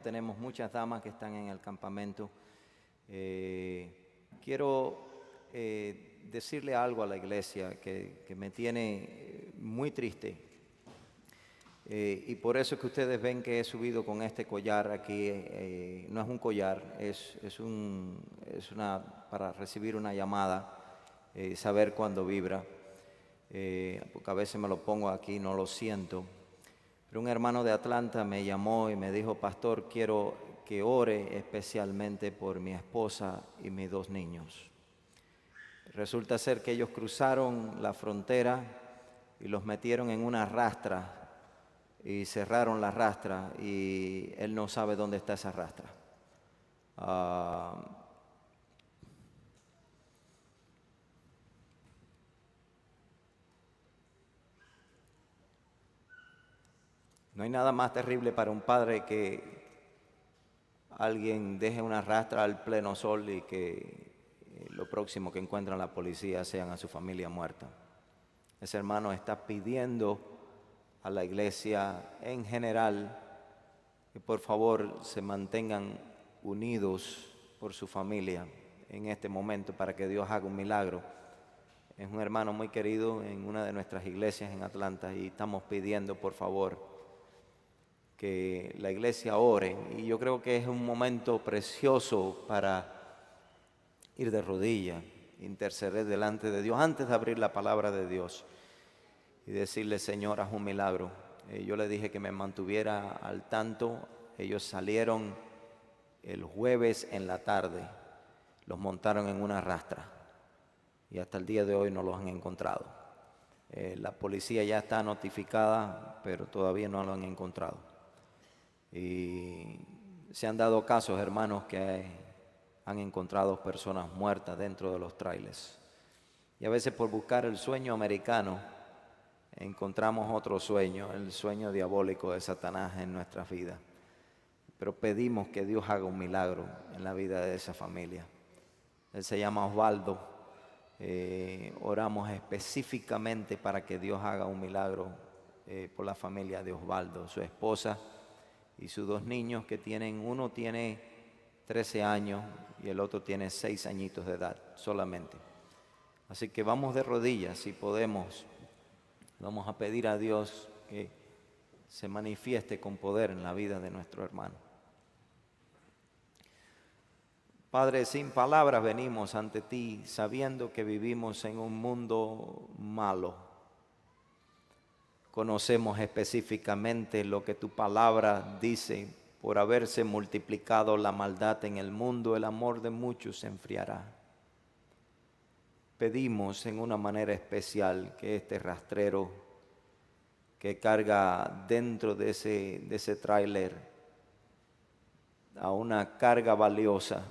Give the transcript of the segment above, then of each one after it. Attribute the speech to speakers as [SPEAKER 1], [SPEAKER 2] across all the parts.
[SPEAKER 1] Tenemos muchas damas que están en el campamento. Quiero decirle algo a la iglesia que me tiene muy triste. Y por eso es que ustedes ven que he subido con este collar aquí. No es un collar, es para recibir una llamada, saber cuándo vibra. Porque a veces me lo pongo aquí y no lo siento. Pero un hermano de Atlanta me llamó y me dijo: pastor, quiero que ore especialmente por mi esposa y mis 2 niños. Resulta ser que ellos cruzaron la frontera y los metieron en una rastra y cerraron la rastra, y él no sabe dónde está esa rastra. No hay nada más terrible para un padre que alguien deje una rastra al pleno sol y que lo próximo que encuentran la policía sean a su familia muerta. Ese hermano está pidiendo a la iglesia en general que por favor se mantengan unidos por su familia en este momento para que Dios haga un milagro. Es un hermano muy querido en una de nuestras iglesias en Atlanta y estamos pidiendo por favor que la iglesia ore. Y yo creo que es un momento precioso para ir de rodillas, interceder delante de Dios antes de abrir la palabra de Dios y decirle: Señor, haz un milagro. Yo le dije que me mantuviera al tanto. Ellos salieron el jueves en la tarde, los montaron en una rastra y hasta el día de hoy no los han encontrado. La policía ya está notificada, pero todavía no lo han encontrado. Y se han dado casos, hermanos, que han encontrado personas muertas dentro de los trailers. Y a veces, por buscar el sueño americano, encontramos otro sueño, el sueño diabólico de Satanás en nuestras vidas. Pero pedimos que Dios haga un milagro en la vida de esa familia. Él se llama Osvaldo. Oramos específicamente para que Dios haga un milagro por la familia de Osvaldo, su esposa y sus 2 niños que tienen. Uno tiene 13 años y el otro tiene 6 añitos de edad solamente. Así que vamos de rodillas, si podemos. Vamos a pedir a Dios que se manifieste con poder en la vida de nuestro hermano. Padre, sin palabras venimos ante ti, sabiendo que vivimos en un mundo malo. Conocemos específicamente lo que tu palabra dice: por haberse multiplicado la maldad en el mundo, el amor de muchos se enfriará. Pedimos en una manera especial que este rastrero que carga dentro de ese tráiler a una carga valiosa,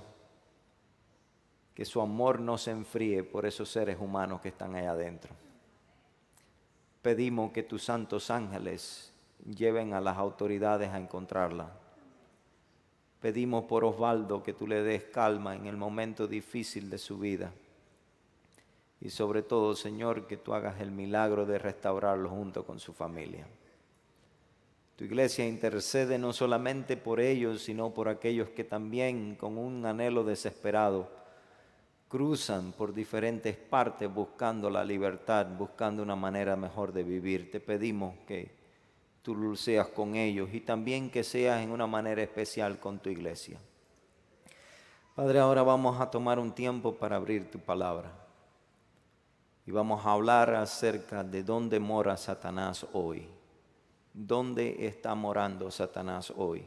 [SPEAKER 1] que su amor no se enfríe por esos seres humanos que están allá adentro. Pedimos que tus santos ángeles lleven a las autoridades a encontrarla. Pedimos por Osvaldo que tú le des calma en el momento difícil de su vida. Y sobre todo, Señor, que tú hagas el milagro de restaurarlo junto con su familia. Tu iglesia intercede no solamente por ellos, sino por aquellos que también, con un anhelo desesperado, cruzan por diferentes partes buscando la libertad, buscando una manera mejor de vivir. Te pedimos que tú seas con ellos y también que seas en una manera especial con tu iglesia. Padre, ahora vamos a tomar un tiempo para abrir tu palabra y vamos a hablar acerca de dónde mora Satanás hoy. ¿Dónde está morando Satanás hoy?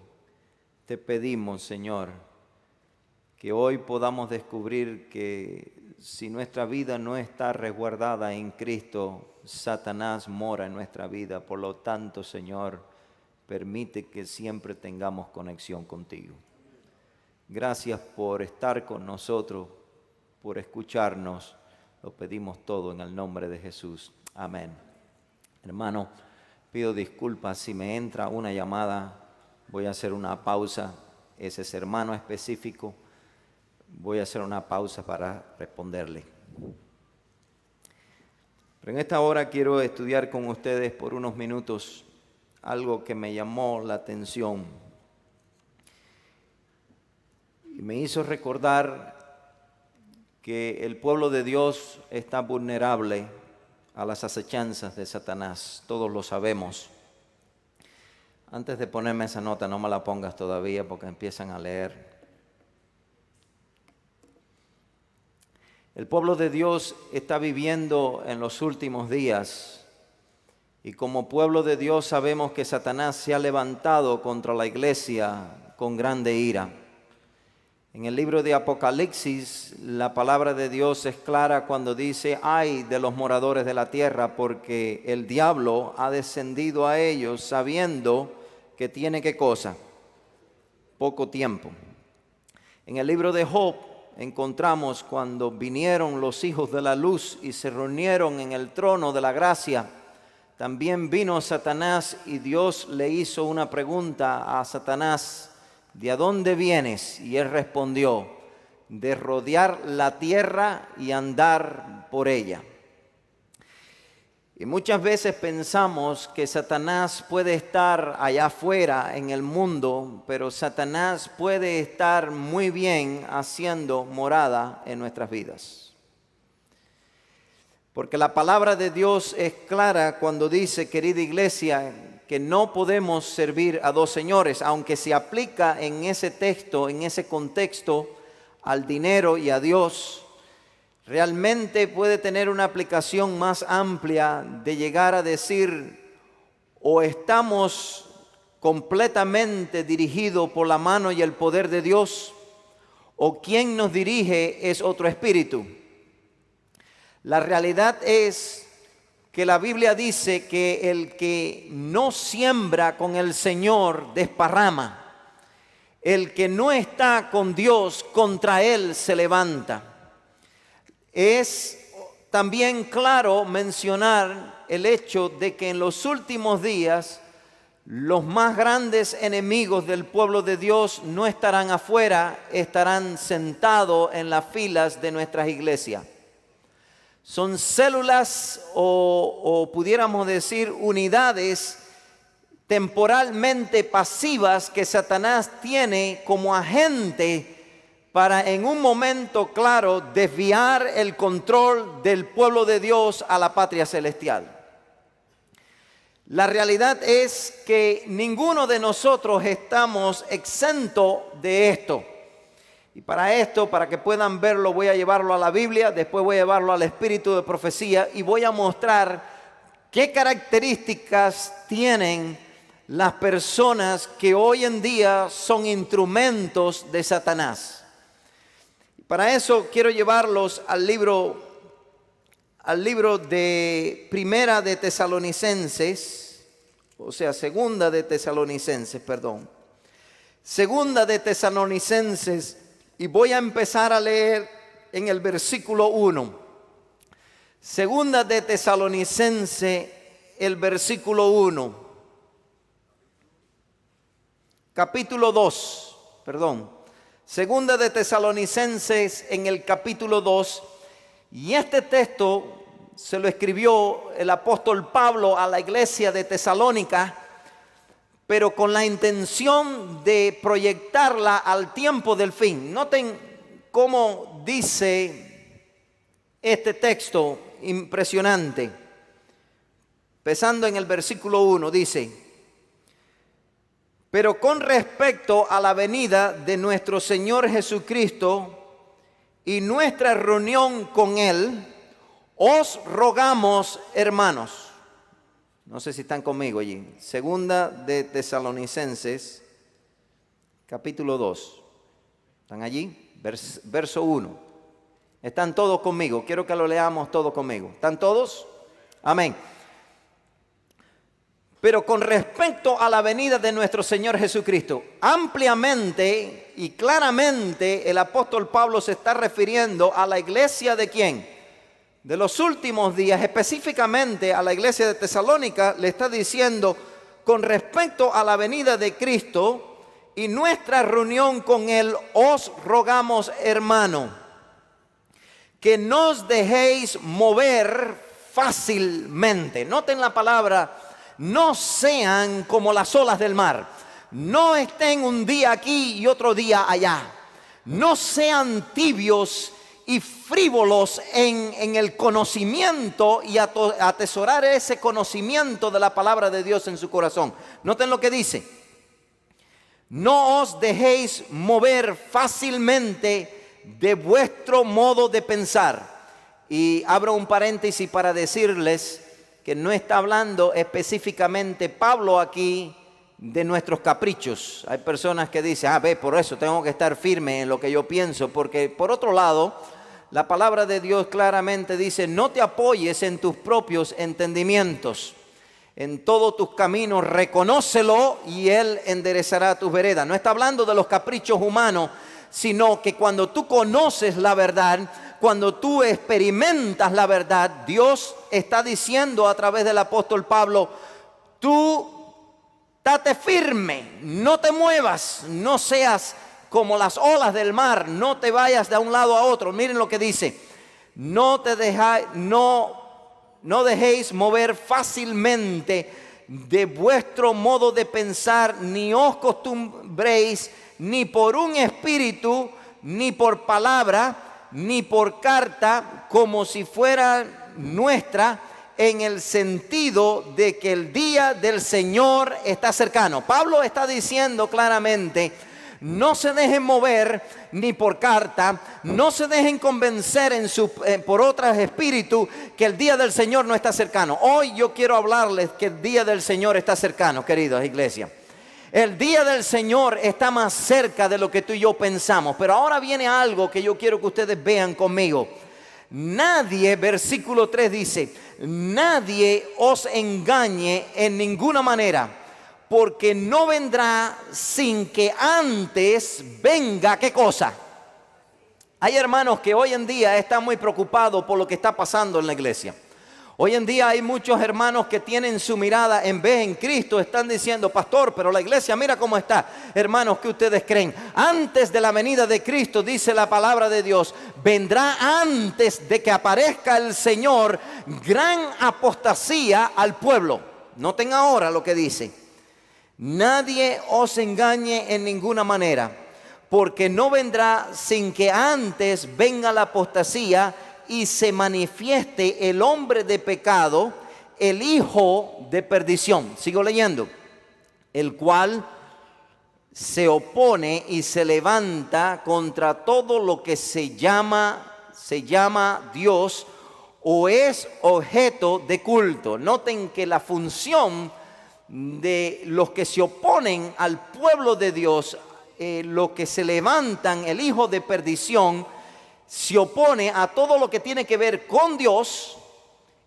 [SPEAKER 1] Te pedimos, Señor, que hoy podamos descubrir que si nuestra vida no está resguardada en Cristo, Satanás mora en nuestra vida. Por lo tanto, Señor, permite que siempre tengamos conexión contigo. Gracias por estar con nosotros, por escucharnos. Lo pedimos todo en el nombre de Jesús. Amén. Hermano, pido disculpas si me entra una llamada. Voy a hacer una pausa. Ese es hermano específico. Voy a hacer una pausa para responderle. Pero en esta hora quiero estudiar con ustedes por unos minutos algo que me llamó la atención. me hizo recordar que el pueblo de Dios está vulnerable a las acechanzas de Satanás. Todos lo sabemos. Antes de ponerme esa nota, no me la pongas todavía porque empiezan a leer. El pueblo de Dios está viviendo en los últimos días y como pueblo de Dios sabemos que Satanás se ha levantado contra la iglesia con grande ira. En el libro de Apocalipsis, la palabra de Dios es clara cuando dice: ay de los moradores de la tierra, porque el diablo ha descendido a ellos sabiendo que tiene ¿qué cosa? Poco tiempo. En el libro de Job encontramos cuando vinieron los hijos de la luz y se reunieron en el trono de la gracia, también vino Satanás y Dios le hizo una pregunta a Satanás: ¿de a dónde vienes? Y él respondió: de rodear la tierra y andar por ella. Y muchas veces pensamos que Satanás puede estar allá afuera en el mundo, pero Satanás puede estar muy bien haciendo morada en nuestras vidas. Porque la palabra de Dios es clara cuando dice, querida iglesia, que no podemos servir a dos señores, aunque se aplica en ese texto, en ese contexto, al dinero y a Dios. Realmente puede tener una aplicación más amplia de llegar a decir: o estamos completamente dirigidos por la mano y el poder de Dios, o quien nos dirige es otro espíritu. La realidad es que la Biblia dice que el que no siembra con el Señor desparrama. El que no está con Dios, contra Él se levanta. Es también claro mencionar el hecho de que en los últimos días los más grandes enemigos del pueblo de Dios no estarán afuera, estarán sentados en las filas de nuestras iglesias. Son células o pudiéramos decir unidades temporalmente pasivas que Satanás tiene como agente para en un momento claro desviar el control del pueblo de Dios a la patria celestial. La realidad es que ninguno de nosotros estamos exento de esto. Y para esto, para que puedan verlo, voy a llevarlo a la Biblia, después voy a llevarlo al espíritu de profecía y voy a mostrar qué características tienen las personas que hoy en día son instrumentos de Satanás. Para eso quiero llevarlos al libro de Primera de Tesalonicenses, o sea, Segunda de Tesalonicenses, perdón. Segunda de Tesalonicenses, y voy a empezar a leer en el versículo 1. Segunda de Tesalonicenses, el versículo 1. Capítulo 2, perdón. Segunda de Tesalonicenses en el capítulo 2. Y este texto se lo escribió el apóstol Pablo a la iglesia de Tesalónica, pero con la intención de proyectarla al tiempo del fin. Noten cómo dice este texto impresionante. Empezando en el versículo 1, dice: pero con respecto a la venida de nuestro Señor Jesucristo y nuestra reunión con Él, os rogamos, hermanos. No sé si están conmigo allí. Segunda de Tesalonicenses, capítulo 2. ¿Están allí? Verso 1. ¿Están todos conmigo? Quiero que lo leamos todos conmigo. ¿Están todos? Amén. Pero con respecto a la venida de nuestro Señor Jesucristo, ampliamente y claramente el apóstol Pablo se está refiriendo a la iglesia de ¿quién? De los últimos días, específicamente a la iglesia de Tesalónica. Le está diciendo: con respecto a la venida de Cristo y nuestra reunión con Él, os rogamos, hermano, que no os dejéis mover fácilmente. Noten la palabra: no sean como las olas del mar. No estén un día aquí y otro día allá. No sean tibios y frívolos en el conocimiento y atesorar ese conocimiento de la palabra de Dios en su corazón. Noten lo que dice. No os dejéis mover fácilmente de vuestro modo de pensar. Y abro un paréntesis para decirles que no está hablando específicamente Pablo aquí de nuestros caprichos. Hay personas que dicen, por eso tengo que estar firme en lo que yo pienso, porque por otro lado, la palabra de Dios claramente dice, no te apoyes en tus propios entendimientos. En todos tus caminos reconócelo y Él enderezará tus veredas. No está hablando de los caprichos humanos, sino que cuando tú conoces la verdad, cuando tú experimentas la verdad, Dios está diciendo a través del apóstol Pablo, tú date firme, no te muevas, no seas como las olas del mar, no te vayas de un lado a otro. Miren lo que dice, no dejéis mover fácilmente de vuestro modo de pensar, ni os acostumbréis ni por un espíritu, ni por palabra, ni por carta, como si fuera nuestra, en el sentido de que el día del Señor está cercano. Pablo está diciendo claramente, no se dejen mover ni por carta, no se dejen convencer por otros espíritus que el día del Señor no está cercano. Hoy yo quiero hablarles que el día del Señor está cercano, queridos iglesia. El día del Señor está más cerca de lo que tú y yo pensamos. Pero ahora viene algo que yo quiero que ustedes vean conmigo. Nadie, versículo 3 dice, nadie os engañe en ninguna manera, porque no vendrá sin que antes venga, ¿qué cosa? Hay hermanos que hoy en día están muy preocupados por lo que está pasando en la iglesia. Hoy en día hay muchos hermanos que tienen su mirada en vez en Cristo. Están diciendo, pastor, pero la iglesia mira cómo está. Hermanos, ¿qué ustedes creen? Antes de la venida de Cristo, dice la palabra de Dios, vendrá antes de que aparezca el Señor gran apostasía al pueblo. Noten ahora lo que dice. Nadie os engañe en ninguna manera, porque no vendrá sin que antes venga la apostasía y se manifieste el hombre de pecado, el hijo de perdición. Sigo leyendo. El cual se opone y se levanta contra todo lo que se llama Dios o es objeto de culto. Noten que la función de los que se oponen al pueblo de Dios, los que se levantan, el hijo de perdición, se opone a todo lo que tiene que ver con Dios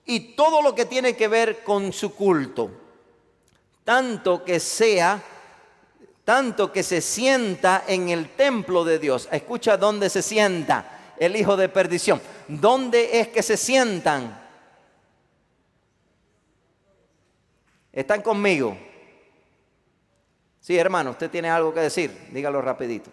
[SPEAKER 1] y todo lo que tiene que ver con su culto. Tanto que se sienta en el templo de Dios. Escucha dónde se sienta el hijo de perdición. ¿Dónde es que se sientan? ¿Están conmigo? Sí, hermano, usted tiene algo que decir. Dígalo rapidito.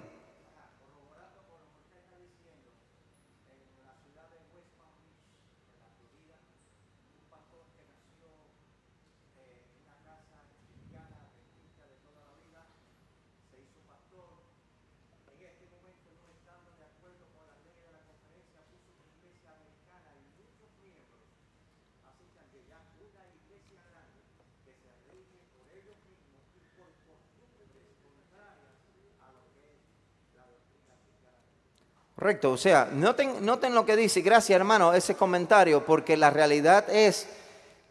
[SPEAKER 1] Correcto, o sea, noten lo que dice, gracias hermano, ese comentario, porque la realidad es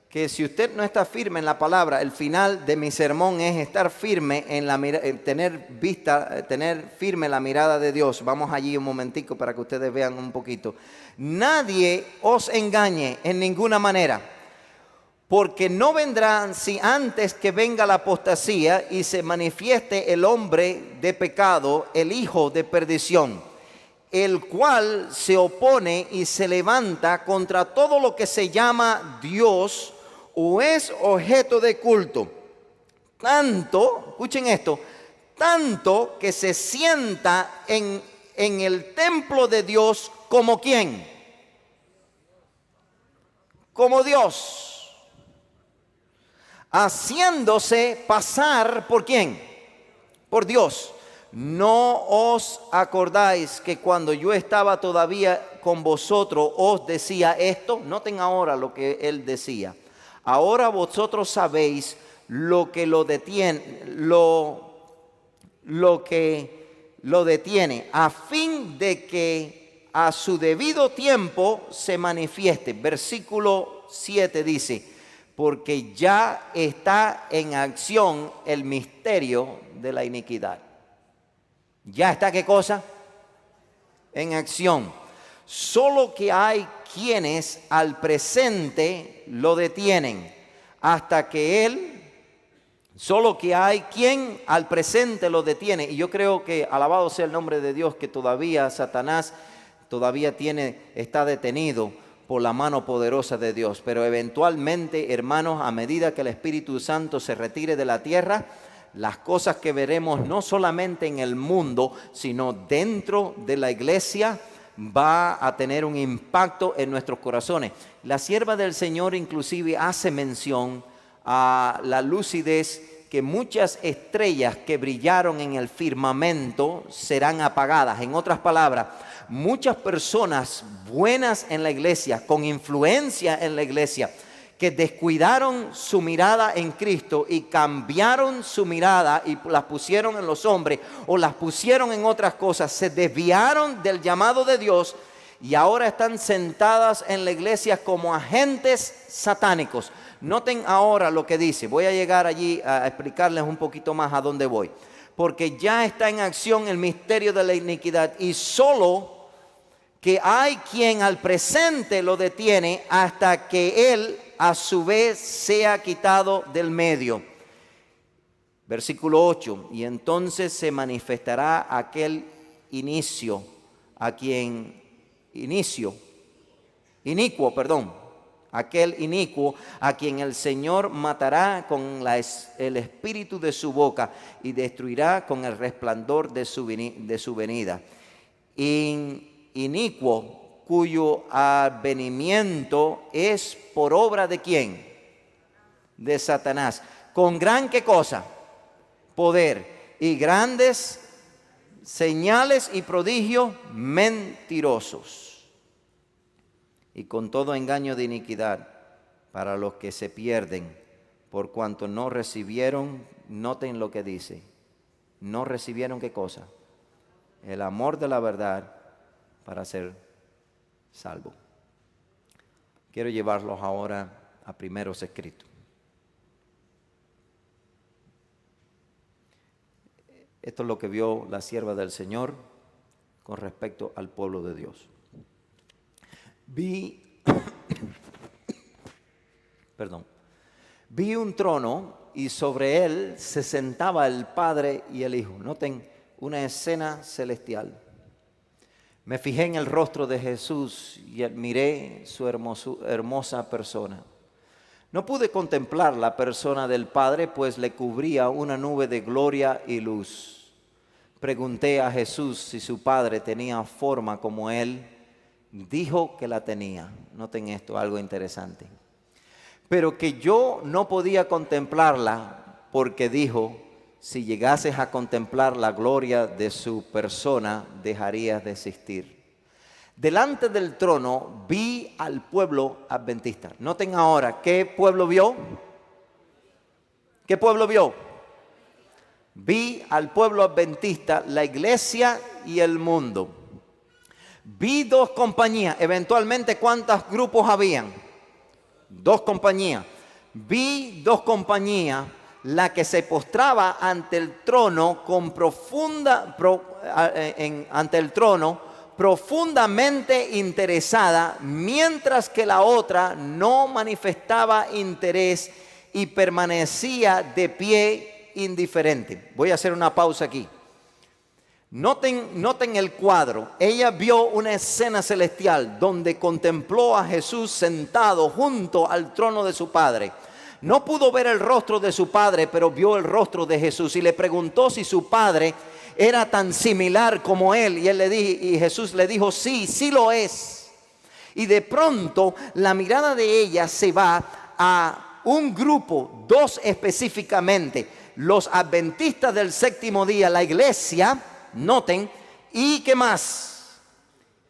[SPEAKER 1] que si usted no está firme en la palabra, el final de mi sermón es estar firme en tener firme la mirada de Dios. Vamos allí un momentico para que ustedes vean un poquito. Nadie os engañe en ninguna manera, porque no vendrá si antes que venga la apostasía y se manifieste el hombre de pecado, el hijo de perdición, el cual se opone y se levanta contra todo lo que se llama Dios o es objeto de culto. Tanto, escuchen esto, tanto que se sienta en el templo de Dios como ¿quién? Como Dios. Haciéndose pasar ¿por quién? Por Dios. ¿no os acordáis que cuando yo estaba todavía con vosotros os decía esto? Noten ahora lo que él decía. Ahora vosotros sabéis lo que lo detiene, lo que lo detiene, a fin de que a su debido tiempo se manifieste. Versículo 7 dice, porque ya está en acción el misterio de la iniquidad. ¿Ya está qué cosa? En acción. Solo que hay quienes al presente lo detienen hasta que él, solo que hay quien al presente lo detiene. Y yo creo que, alabado sea el nombre de Dios, que todavía Satanás todavía está detenido por la mano poderosa de Dios. Pero eventualmente, hermanos, a medida que el Espíritu Santo se retire de la tierra, las cosas que veremos no solamente en el mundo, sino dentro de la iglesia, va a tener un impacto en nuestros corazones. La sierva del Señor inclusive hace mención a la lucidez, que muchas estrellas que brillaron en el firmamento serán apagadas. En otras palabras, muchas personas buenas en la iglesia, con influencia en la iglesia, que descuidaron su mirada en Cristo y cambiaron su mirada y las pusieron en los hombres o las pusieron en otras cosas, se desviaron del llamado de Dios y ahora están sentadas en la iglesia como agentes satánicos. Noten ahora lo que dice. Voy a llegar allí a explicarles un poquito más a dónde voy. Porque ya está en acción el misterio de la iniquidad y solo que hay quien al presente lo detiene hasta que él a su vez sea quitado del medio. Versículo 8. Y entonces se manifestará aquel inicuo, a quien el Señor matará con el espíritu de su boca y destruirá con el resplandor de su venida. Inicuo, cuyo advenimiento es por obra ¿de quién? De Satanás. Con gran ¿qué cosa? Poder y grandes señales y prodigios mentirosos. Y con todo engaño de iniquidad para los que se pierden, por cuanto no recibieron, noten lo que dice, no recibieron ¿qué cosa? El amor de la verdad para ser salvo. Quiero llevarlos ahora a primeros escritos. Esto es lo que vio la sierva del Señor con respecto al pueblo de Dios. Vi un trono y sobre él se sentaba el Padre y el Hijo. Noten una escena celestial. Me fijé en el rostro de Jesús y admiré su hermosa persona. No pude contemplar la persona del Padre, pues le cubría una nube de gloria y luz. Pregunté a Jesús si su Padre tenía forma como él. Dijo que la tenía. Noten esto, algo interesante. Pero que yo no podía contemplarla porque dijo, si llegases a contemplar la gloria de su persona, dejarías de existir. Delante del trono vi al pueblo adventista. Noten ahora, ¿qué pueblo vio? ¿Qué pueblo vio? Vi al pueblo adventista, la iglesia y el mundo. Vi dos compañías. Eventualmente, ¿cuántos grupos habían? Dos compañías. Vi dos compañías, la que se postraba ante el trono profundamente interesada, mientras que la otra no manifestaba interés y permanecía de pie indiferente. Voy a hacer una pausa aquí. Noten el cuadro. Ella vio una escena celestial donde contempló a Jesús sentado junto al trono de su Padre. No pudo ver el rostro de su Padre, pero vio el rostro de Jesús y le preguntó si su Padre era tan similar como él. Y Jesús le dijo, sí, sí lo es. Y de pronto la mirada de ella se va a un grupo, dos específicamente. los adventistas del séptimo día, la iglesia, noten, y ¿qué más?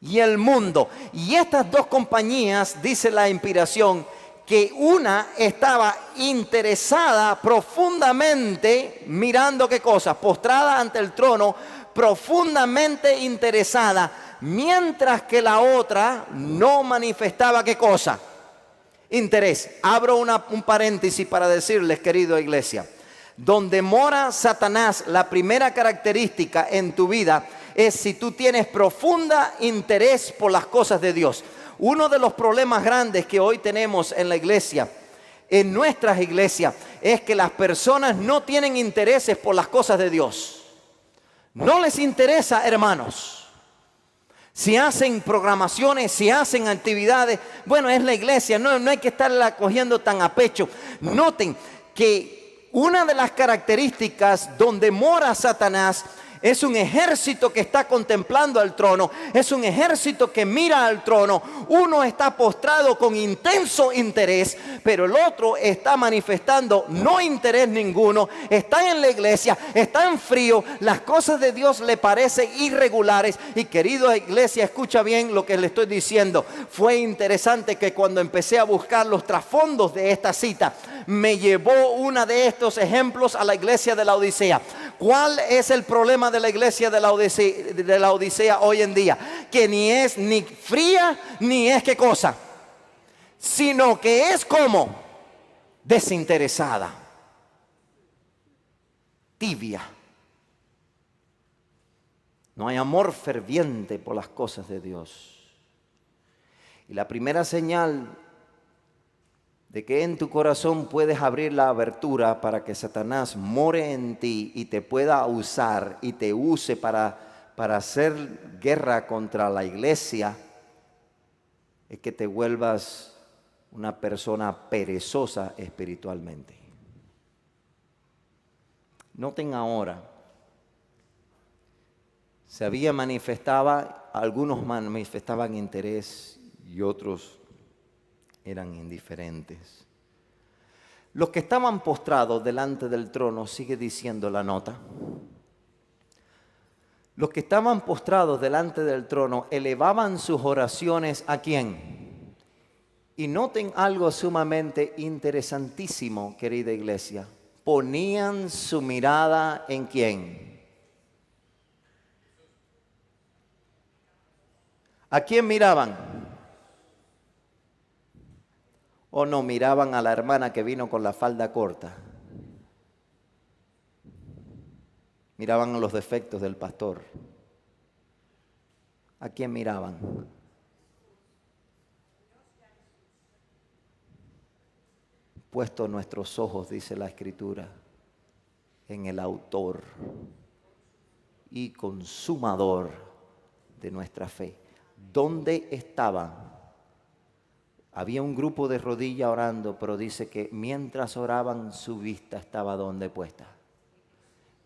[SPEAKER 1] Y el mundo. Y estas dos compañías, dice la inspiración, que una estaba interesada profundamente, mirando qué cosa, postrada ante el trono, profundamente interesada, mientras que la otra no manifestaba qué cosa, interés. Abro un paréntesis para decirles, querida iglesia, donde mora Satanás, la primera característica en tu vida es si tú tienes profunda interés por las cosas de Dios. Uno de los problemas grandes que hoy tenemos en la iglesia, en nuestras iglesias, es que las personas no tienen intereses por las cosas de Dios. No les interesa, hermanos. Si hacen programaciones, si hacen actividades, bueno, es la iglesia, no hay que estarla cogiendo tan a pecho. Noten que una de las características donde mora Satanás es un ejército que está contemplando al trono, es un ejército que mira al trono. Uno está postrado con intenso interés, pero el otro está manifestando no interés ninguno. Está en la iglesia, está en frío, las cosas de Dios le parecen irregulares. Y querida iglesia, escucha bien lo que le estoy diciendo. Fue interesante que cuando empecé a buscar los trasfondos de esta cita, me llevó uno de estos ejemplos a la iglesia de la Odisea. ¿Cuál es el problema de la iglesia de la Odisea hoy en día? Que ni es ni fría ni es qué cosa, sino que es como desinteresada, tibia. No hay amor ferviente por las cosas de Dios. Y la primera señal de que en tu corazón puedes abrir la abertura para que Satanás more en ti y te pueda usar y te use para hacer guerra contra la iglesia, es que te vuelvas una persona perezosa espiritualmente. Noten ahora, algunos manifestaban interés y otros eran indiferentes. Los que estaban postrados delante del trono, sigue diciendo la nota, los que estaban postrados delante del trono elevaban sus oraciones ¿a quién? Y noten algo sumamente interesantísimo, querida iglesia. Ponían su mirada ¿en quién? ¿A quién miraban? ¿O no miraban a la hermana que vino con la falda corta? Miraban los defectos del pastor. ¿A quién miraban? Puesto nuestros ojos, dice la Escritura, en el autor y consumador de nuestra fe. ¿Dónde estaban? Había un grupo de rodillas orando, pero dice que mientras oraban su vista estaba ¿dónde puesta?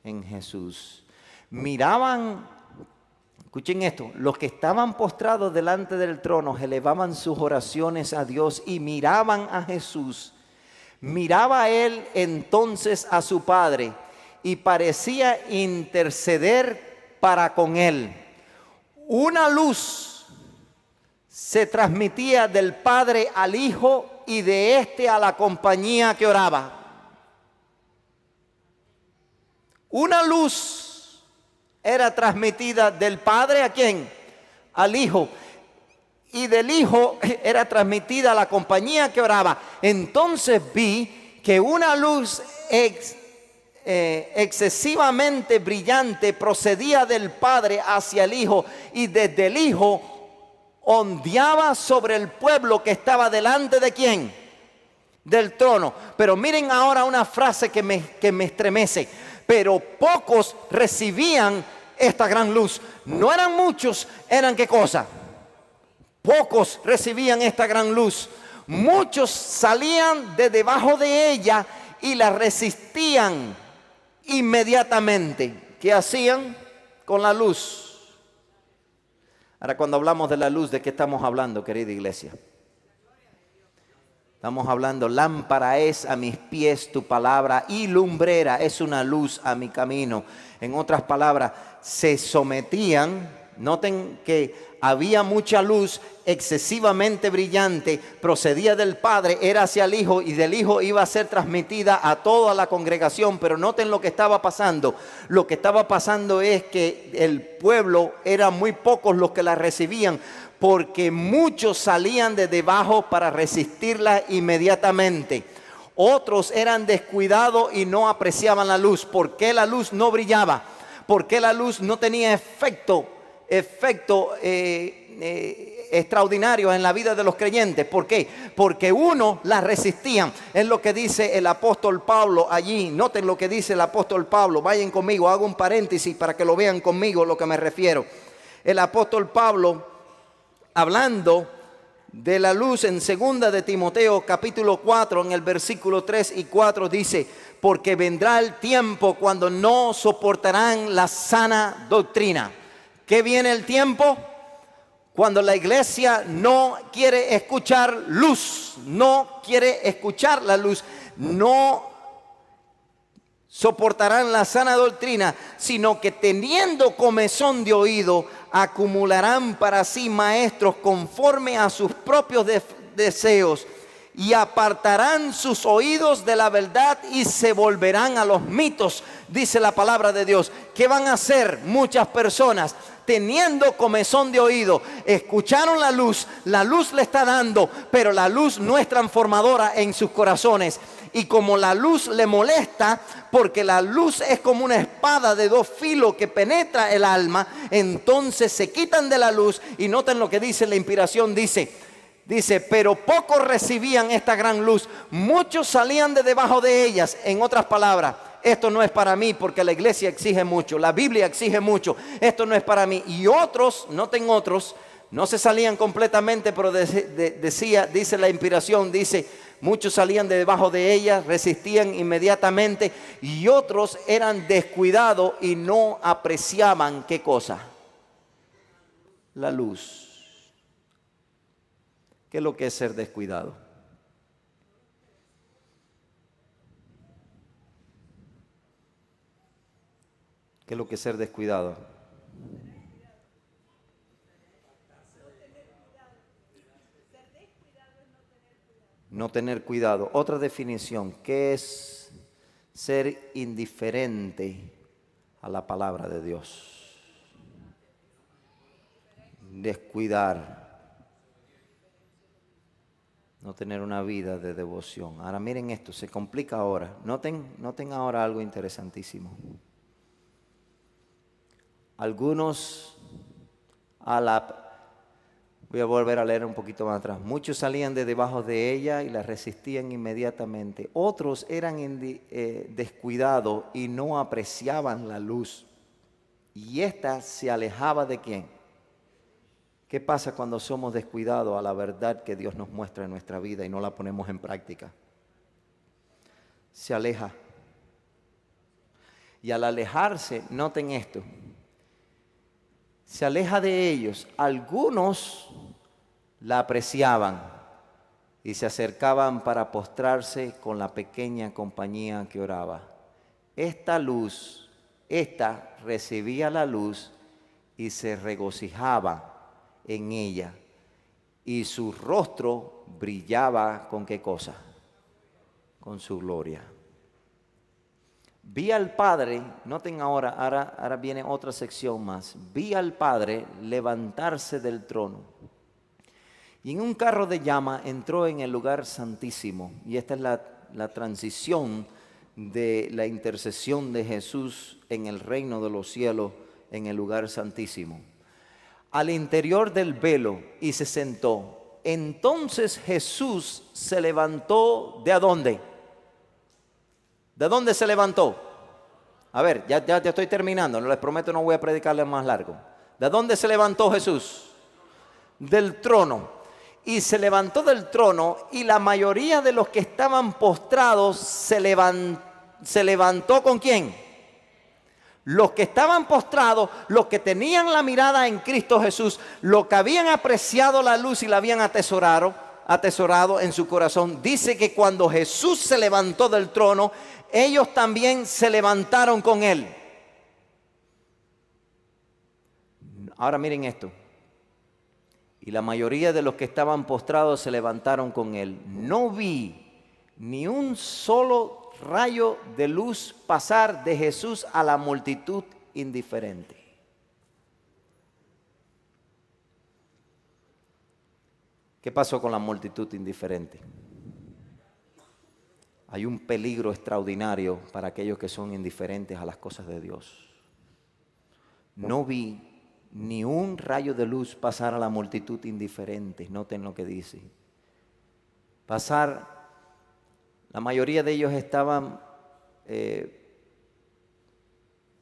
[SPEAKER 1] En Jesús. Miraban, escuchen esto, los que estaban postrados delante del trono elevaban sus oraciones a Dios y miraban a Jesús. Miraba él entonces a su Padre y parecía interceder para con él. Una luz se transmitía del Padre al Hijo y de éste a la compañía que oraba. Una luz era transmitida del Padre ¿a quién? Al Hijo. Y del Hijo era transmitida a la compañía que oraba. Entonces vi que una luz excesivamente brillante procedía del Padre hacia el Hijo y desde el Hijo ondeaba sobre el pueblo que estaba delante de ¿quién? Del trono. Pero miren ahora una frase que me estremece. Pero pocos recibían esta gran luz. No eran muchos, eran ¿qué cosa? Pocos recibían esta gran luz. Muchos salían de debajo de ella y la resistían inmediatamente. ¿Qué hacían con la luz? Ahora, cuando hablamos de la luz, ¿de qué estamos hablando, querida iglesia? Estamos hablando, lámpara es a mis pies tu palabra y lumbrera es una luz a mi camino. En otras palabras, se sometían, noten que había mucha luz excesivamente brillante, procedía del Padre, era hacia el Hijo y del Hijo iba a ser transmitida a toda la congregación. Pero noten lo que estaba pasando. Lo que estaba pasando es que el pueblo, eran muy pocos los que la recibían, porque muchos salían de debajo para resistirla inmediatamente. Otros eran descuidados y no apreciaban la luz. ¿Por qué la luz no brillaba? ¿Por qué la luz no tenía efecto extraordinario en la vida de los creyentes? ¿Por qué? Porque uno la resistían. Es lo que dice el apóstol Pablo allí. Noten lo que dice el apóstol Pablo. Vayan conmigo, hago un paréntesis para que lo vean conmigo lo que me refiero. El apóstol Pablo, hablando de la luz en 2 de Timoteo capítulo 4, en el versículo 3 y 4 dice: porque vendrá el tiempo cuando no soportarán la sana doctrina. ¿Qué viene el tiempo? Cuando la iglesia no quiere escuchar luz, no quiere escuchar la luz, no soportarán la sana doctrina, sino que teniendo comezón de oído, acumularán para sí maestros conforme a sus propios deseos, y apartarán sus oídos de la verdad y se volverán a los mitos, dice la palabra de Dios. ¿Qué van a hacer muchas personas? Teniendo comezón de oído, escucharon la luz le está dando, pero la luz no es transformadora en sus corazones. Y como la luz le molesta, porque la luz es como una espada de dos filos que penetra el alma, entonces se quitan de la luz. Y noten lo que dice la inspiración, dice, pero pocos recibían esta gran luz, muchos salían de debajo de ellas. En otras palabras, esto no es para mí porque la iglesia exige mucho, la Biblia exige mucho, esto no es para mí. Y otros, noten otros, no se salían completamente, pero dice la inspiración, dice, muchos salían de debajo de ellas, resistían inmediatamente, y otros eran descuidados y no apreciaban, ¿qué cosa? La luz. ¿Qué es lo que es ser descuidado? ¿Qué es lo que es ser descuidado? No tener cuidado. Otra definición, ¿qué es ser indiferente a la palabra de Dios? Descuidar. No tener una vida de devoción. Ahora miren esto, se complica ahora. Noten ahora algo interesantísimo. Algunos voy a volver a leer un poquito más atrás. Muchos salían de debajo de ella y la resistían inmediatamente. Otros eran descuidados y no apreciaban la luz. Y esta se alejaba de ¿quién? ¿Qué pasa cuando somos descuidados a la verdad que Dios nos muestra en nuestra vida y no la ponemos en práctica? Se aleja. Y al alejarse, noten esto, se aleja de ellos. Algunos la apreciaban y se acercaban para postrarse con la pequeña compañía que oraba. Esta recibía la luz y se regocijaba en ella, y su rostro brillaba ¿con qué cosa? Con su gloria. Vi al Padre, noten ahora viene otra sección más. Vi al Padre levantarse del trono y en un carro de llama entró en el lugar santísimo. Y esta es la transición de la intercesión de Jesús en el reino de los cielos, en el lugar santísimo, al interior del velo, y se sentó. Entonces Jesús se levantó, ¿de dónde? ¿De dónde se levantó? A ver, ya estoy terminando, no les prometo, no voy a predicarles más largo. ¿De dónde se levantó Jesús? Del trono. Y se levantó del trono, y la mayoría de los que estaban postrados se levantó ¿con quién? Los que estaban postrados, los que tenían la mirada en Cristo Jesús, los que habían apreciado la luz y la habían atesorado, atesorado en su corazón. Dice que cuando Jesús se levantó del trono, ellos también se levantaron con él. Ahora miren esto. Y la mayoría de los que estaban postrados se levantaron con él. No vi ni un solo rayo de luz pasar de Jesús a la multitud indiferente. ¿Qué pasó con la multitud indiferente? Hay un peligro extraordinario para aquellos que son indiferentes a las cosas de Dios. No vi ni un rayo de luz pasar a la multitud indiferente. Noten lo que dice. Pasar, la mayoría de ellos estaban,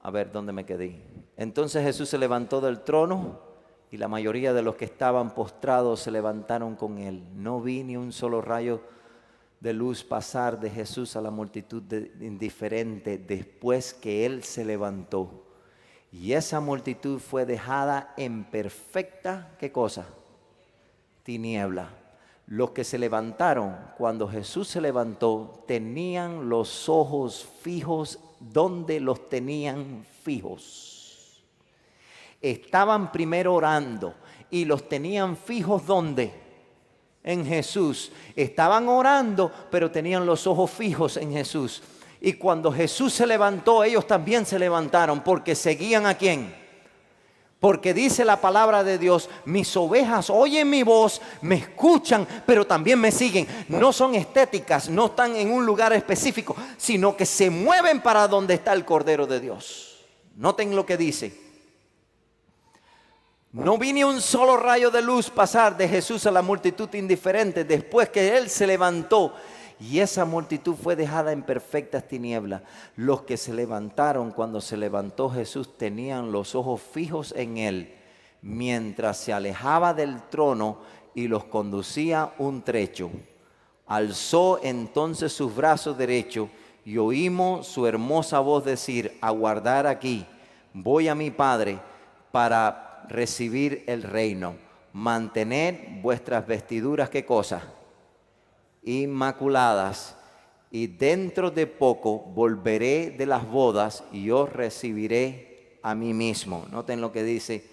[SPEAKER 1] a ver, ¿dónde me quedé? Entonces Jesús se levantó del trono y la mayoría de los que estaban postrados se levantaron con él. No vi ni un solo rayo de luz pasar de Jesús a la multitud indiferente después que él se levantó. Y esa multitud fue dejada en perfecta, ¿qué cosa? Tiniebla. Los que se levantaron cuando Jesús se levantó tenían los ojos fijos. ¿Dónde los tenían fijos? Estaban primero orando y los tenían fijos ¿dónde? En Jesús. Estaban orando, pero tenían los ojos fijos en Jesús. Y cuando Jesús se levantó, ellos también se levantaron porque seguían ¿a quién? Porque dice la palabra de Dios, mis ovejas oyen mi voz, me escuchan, pero también me siguen. No son estéticas, no están en un lugar específico, sino que se mueven para donde está el Cordero de Dios. Noten lo que dice. No vi ni un solo rayo de luz pasar de Jesús a la multitud indiferente después que él se levantó. Y esa multitud fue dejada en perfectas tinieblas. Los que se levantaron cuando se levantó Jesús tenían los ojos fijos en él, mientras se alejaba del trono y los conducía un trecho. Alzó entonces sus brazos derechos y oímos su hermosa voz decir: aguardar aquí, voy a mi Padre para recibir el reino. Mantened vuestras vestiduras, ¿qué cosa? Inmaculadas, y dentro de poco volveré de las bodas y os recibiré a mí mismo. Noten lo que dice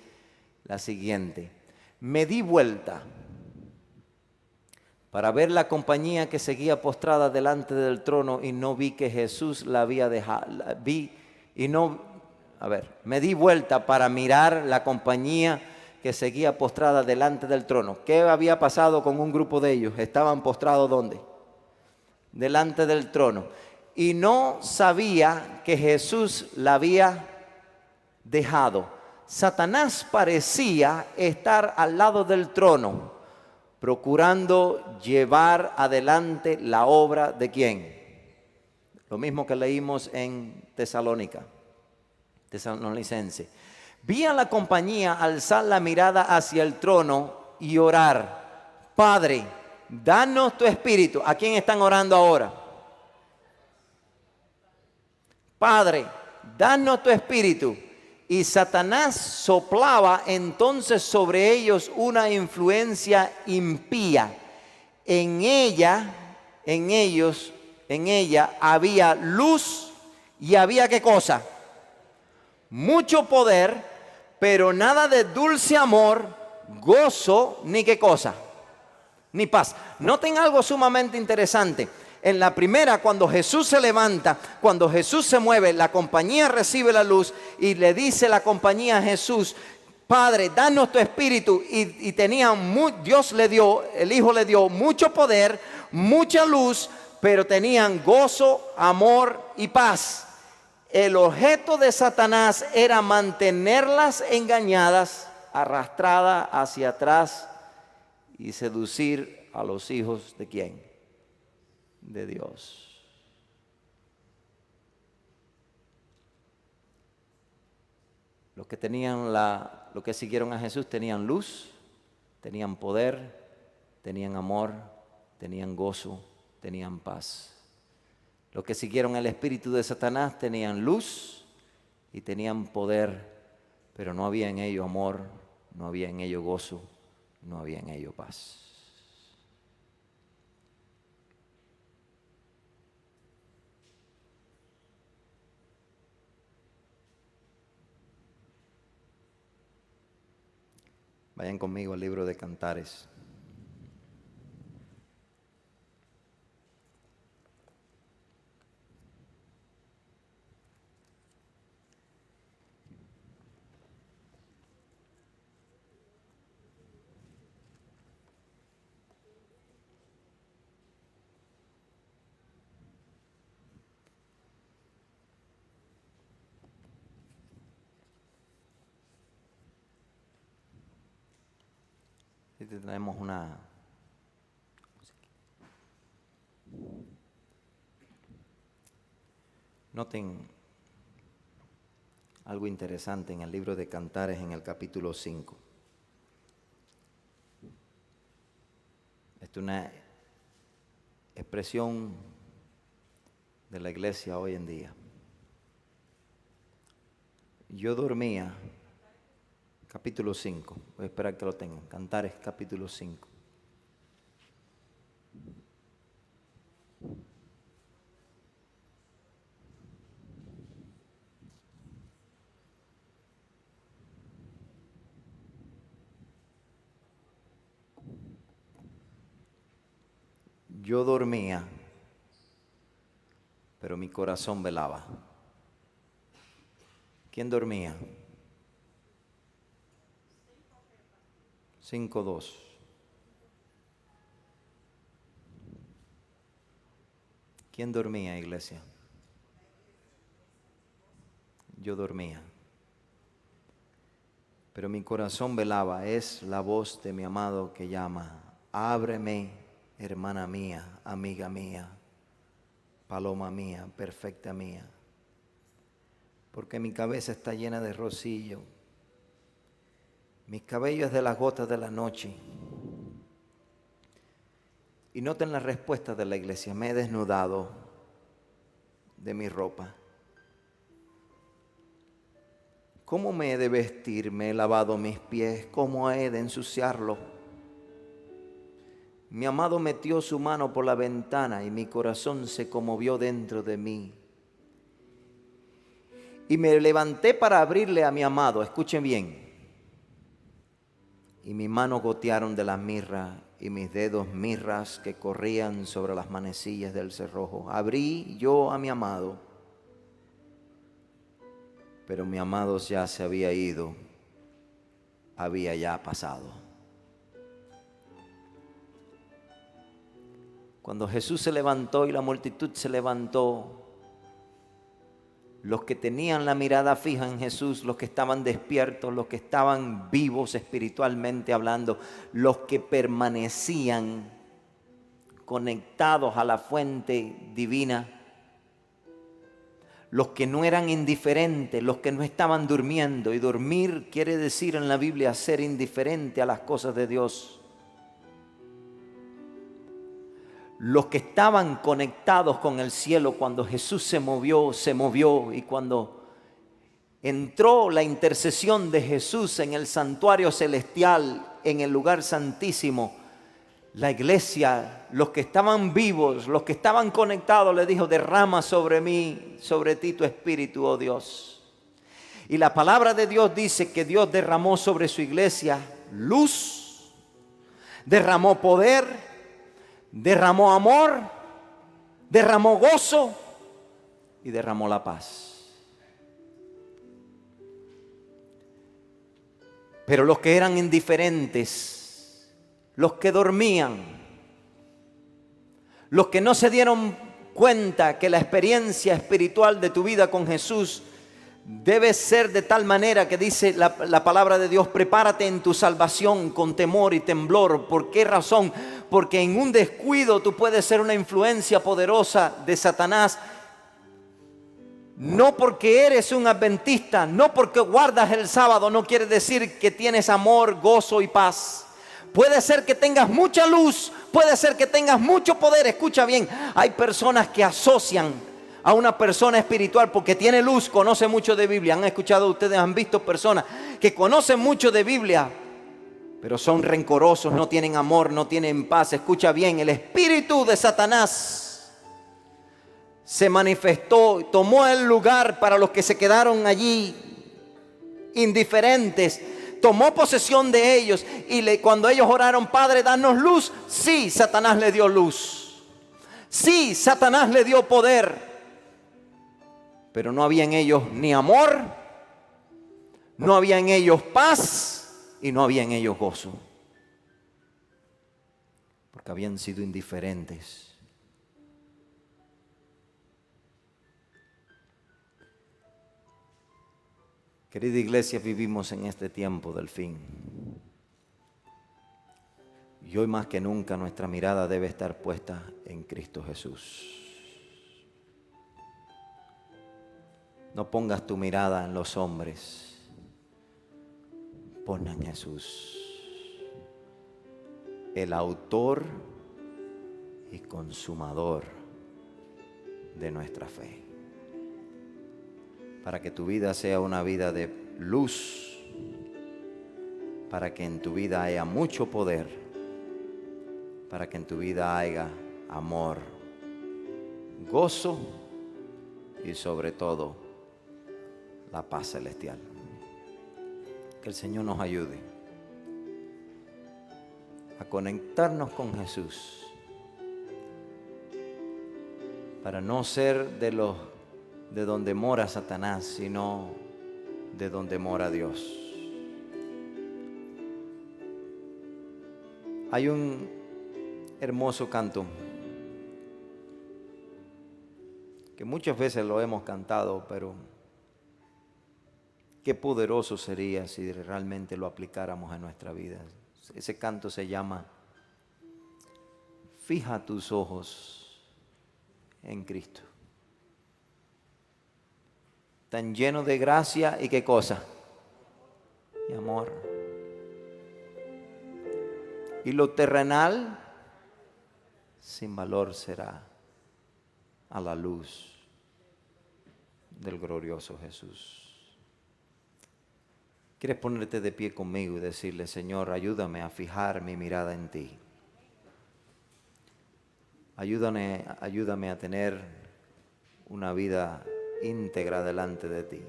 [SPEAKER 1] la siguiente. Me di vuelta para ver la compañía que seguía postrada delante del trono y no vi que Jesús la había dejado. Me di vuelta para mirar la compañía que seguía postrada delante del trono. ¿Qué había pasado con un grupo de ellos? Estaban postrados ¿dónde? Delante del trono. Y no sabía que Jesús la había dejado. Satanás parecía estar al lado del trono, procurando llevar adelante la obra de ¿quién? Lo mismo que leímos en Tesalonicense. Vi a la compañía alzar la mirada hacia el trono y orar: Padre, danos tu espíritu. ¿A quién están orando ahora? Padre, danos tu espíritu. Y Satanás soplaba entonces sobre ellos una influencia impía. En ella había luz y había ¿qué cosa? Mucho poder, pero nada de dulce amor, gozo, ni qué cosa, ni paz. Noten algo sumamente interesante. En la primera, cuando Jesús se levanta, cuando Jesús se mueve, la compañía recibe la luz y le dice la compañía a Jesús: Padre, danos tu espíritu. Y Dios le dio, el Hijo le dio mucho poder, mucha luz, pero tenían gozo, amor y paz. El objeto de Satanás era mantenerlas engañadas, arrastradas hacia atrás y seducir a los hijos ¿de quién? De Dios. Los que siguieron a Jesús tenían luz, tenían poder, tenían amor, tenían gozo, tenían paz. Los que siguieron el espíritu de Satanás tenían luz y tenían poder, pero no había en ello amor, no había en ello gozo, no había en ello paz. Vayan conmigo al libro de Cantares. Aquí tenemos una noten algo interesante en el libro de Cantares en el capítulo 5. Esta es una expresión de la iglesia hoy en día. Yo dormía, capítulo 5, voy a esperar que lo tengan, Cantares capítulo 5. Yo dormía, pero mi corazón velaba. ¿Quién dormía? 5:2. ¿Quién dormía, iglesia? Yo dormía, pero mi corazón velaba. Es la voz de mi amado que llama. Ábreme, hermana mía, amiga mía, paloma mía, perfecta mía, porque mi cabeza está llena de rocío, mis cabellos de las gotas de la noche. Y noten la respuesta de la iglesia: me he desnudado de mi ropa. ¿Cómo me he de vestir? Me he lavado mis pies. ¿Cómo he de ensuciarlo? Mi amado metió su mano por la ventana y mi corazón se conmovió dentro de mí. Y me levanté para abrirle a mi amado. Escuchen bien. Y mi mano gotearon de la mirra y mis dedos mirras que corrían sobre las manecillas del cerrojo. Abrí yo a mi amado, pero mi amado ya se había ido, había ya pasado. Cuando Jesús se levantó y la multitud se levantó, los que tenían la mirada fija en Jesús, los que estaban despiertos, los que estaban vivos espiritualmente hablando, los que permanecían conectados a la fuente divina, los que no eran indiferentes, los que no estaban durmiendo. Y dormir quiere decir en la Biblia ser indiferente a las cosas de Dios. Los que estaban conectados con el cielo cuando Jesús se movió, y cuando entró la intercesión de Jesús en el santuario celestial, en el lugar santísimo, la iglesia, los que estaban vivos, los que estaban conectados, le dijo: derrama sobre mí, sobre ti tu espíritu, oh Dios. Y la palabra de Dios dice que Dios derramó sobre su iglesia luz, derramó poder, derramó amor, derramó gozo y derramó la paz. Pero los que eran indiferentes, los que dormían, los que no se dieron cuenta que la experiencia espiritual de tu vida con Jesús debe ser de tal manera que dice la palabra de Dios: prepárate en tu salvación con temor y temblor. ¿Por qué razón? Porque en un descuido tú puedes ser una influencia poderosa de Satanás. No porque eres un adventista, no porque guardas el sábado, no quiere decir que tienes amor, gozo y paz. Puede ser que tengas mucha luz, puede ser que tengas mucho poder. Escucha bien, hay personas que asocian a una persona espiritual porque tiene luz, conoce mucho de Biblia. Han escuchado ustedes, han visto personas que conocen mucho de Biblia, pero son rencorosos, no tienen amor, no tienen paz. Escucha bien, el espíritu de Satanás se manifestó, tomó el lugar para los que se quedaron allí indiferentes, tomó posesión de ellos. Y cuando ellos oraron, Padre, danos luz, sí, Satanás le dio luz. Sí, Satanás le dio poder. Pero no había en ellos ni amor, no había en ellos paz y no había en ellos gozo. Porque habían sido indiferentes. Querida iglesia, vivimos en este tiempo del fin. Y hoy más que nunca nuestra mirada debe estar puesta en Cristo Jesús. No pongas tu mirada en los hombres, pon en Jesús, el autor y consumador de nuestra fe. Para que tu vida sea una vida de luz, para que en tu vida haya mucho poder, para que en tu vida haya amor, gozo y sobre todo la paz celestial. Que el Señor nos ayude a conectarnos con Jesús para no ser de donde mora Satanás, sino de donde mora Dios. Hay un hermoso canto que muchas veces lo hemos cantado, pero qué poderoso sería si realmente lo aplicáramos a nuestra vida. Ese canto se llama Fija tus ojos en Cristo. Tan lleno de gracia y qué cosa, y amor. Y lo terrenal sin valor será a la luz del glorioso Jesús. ¿Quieres ponerte de pie conmigo y decirle, Señor, ayúdame a fijar mi mirada en ti? Ayúdame a tener una vida íntegra delante de ti.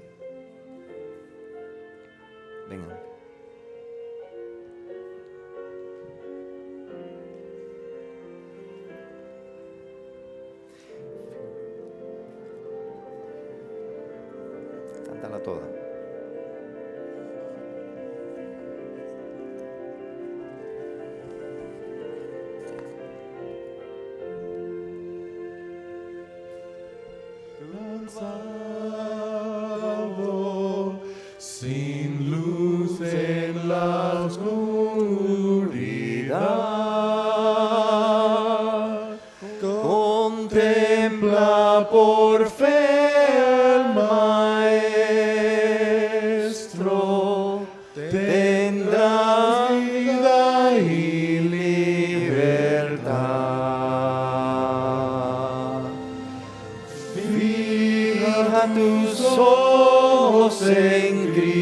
[SPEAKER 1] Vengan. Cántala toda.
[SPEAKER 2] Sin luz en la oscuridad, contempla por fe al Maestro, tendrás vida y libertad. Fija tus ojos en Cristo,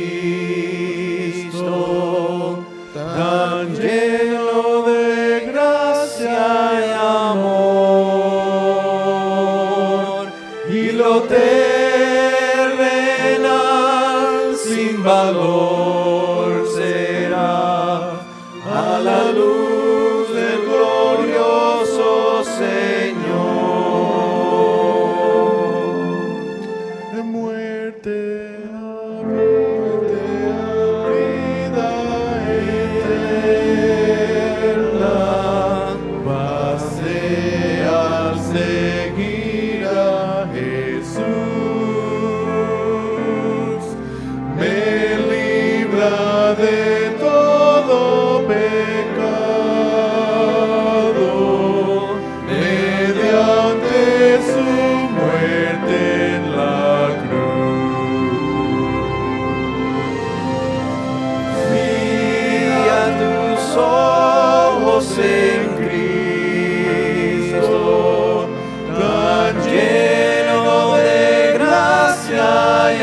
[SPEAKER 2] tan lleno de gracia y amor, y lo terrenal sin valor será a la luz del glorioso Señor. De muerte a vida eterna, pasé al seguir a Jesús, me libra de todo pecado, mediante su muerte en la cruz. Fija tus ojos en Cristo, tan lleno de gracia y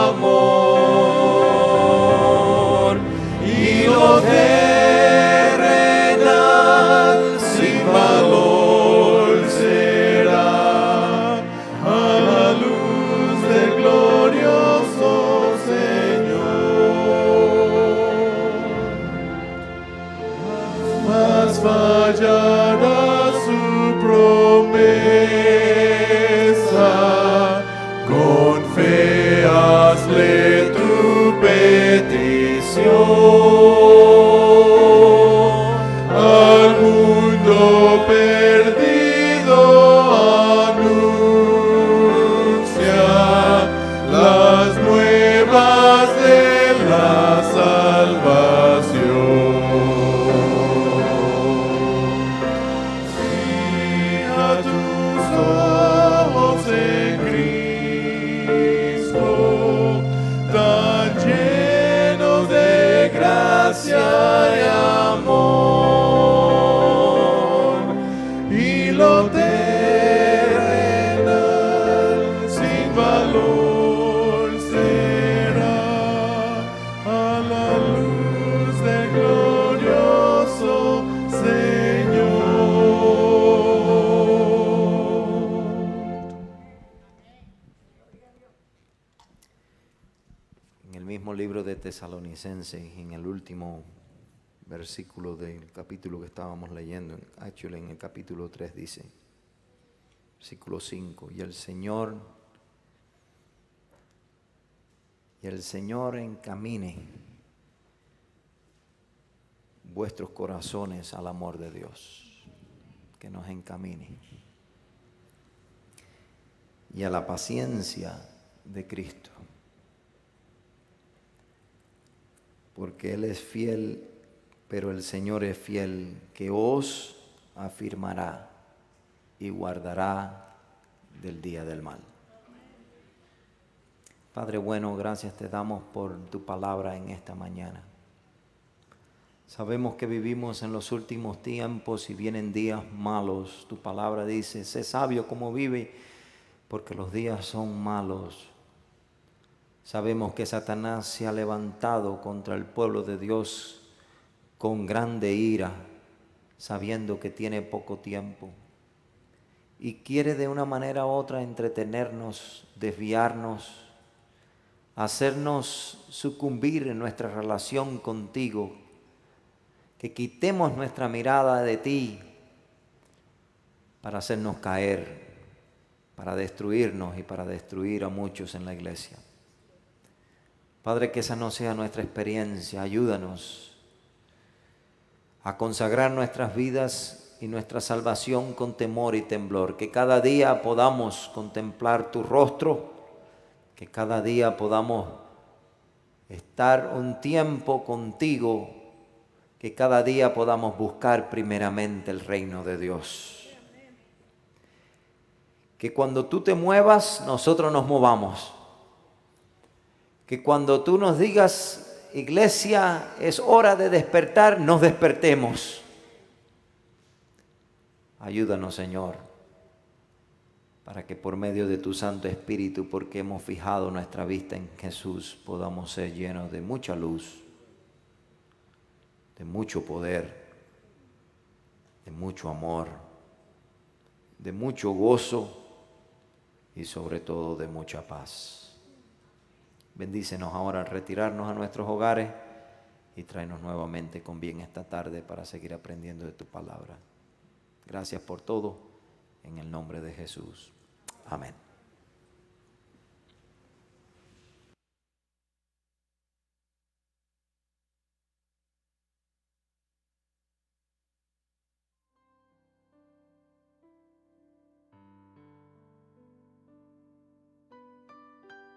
[SPEAKER 2] amor, y lo terrenal sin valor será a la luz del glorioso Señor. hallará su promesa. Con fe hazle tu petición. Al mundo perdido anuncia las nuevas de la salvación. Fija tus ojos en Cristo, tan llenos de gracia y amor, y lo terrenal sin valor será a la luz del glorioso Señor.
[SPEAKER 1] En el mismo libro de Tesalonicenses, en el último versículo del capítulo que estábamos leyendo, en el capítulo 3 dice, versículo 5, y el Señor encamine vuestros corazones al amor de Dios, que nos encamine, y a la paciencia de Cristo, porque Él es fiel, pero el Señor es fiel, que os afirmará y guardará del día del mal. Padre bueno, gracias te damos por tu palabra en esta mañana. Sabemos que vivimos en los últimos tiempos y vienen días malos. Tu palabra dice, sé sabio como vive, porque los días son malos. Sabemos que Satanás se ha levantado contra el pueblo de Dios con grande ira, sabiendo que tiene poco tiempo. Y quiere de una manera u otra entretenernos, desviarnos, hacernos sucumbir en nuestra relación contigo, que quitemos nuestra mirada de ti para hacernos caer, para destruirnos y para destruir a muchos en la iglesia. Padre, que esa no sea nuestra experiencia. Ayúdanos a consagrar nuestras vidas y nuestra salvación con temor y temblor. Que cada día podamos contemplar tu rostro, que cada día podamos estar un tiempo contigo, que cada día podamos buscar primeramente el reino de Dios. Que cuando tú te muevas, nosotros nos movamos. Que cuando tú nos digas, iglesia, es hora de despertar, nos despertemos. Ayúdanos, Señor, para que por medio de tu Santo Espíritu, porque hemos fijado nuestra vista en Jesús, podamos ser llenos de mucha luz, de mucho poder, de mucho amor, de mucho gozo y sobre todo de mucha paz. Bendícenos ahora al retirarnos a nuestros hogares y tráenos nuevamente con bien esta tarde para seguir aprendiendo de tu palabra. Gracias por todo, en el nombre de Jesús. Amén.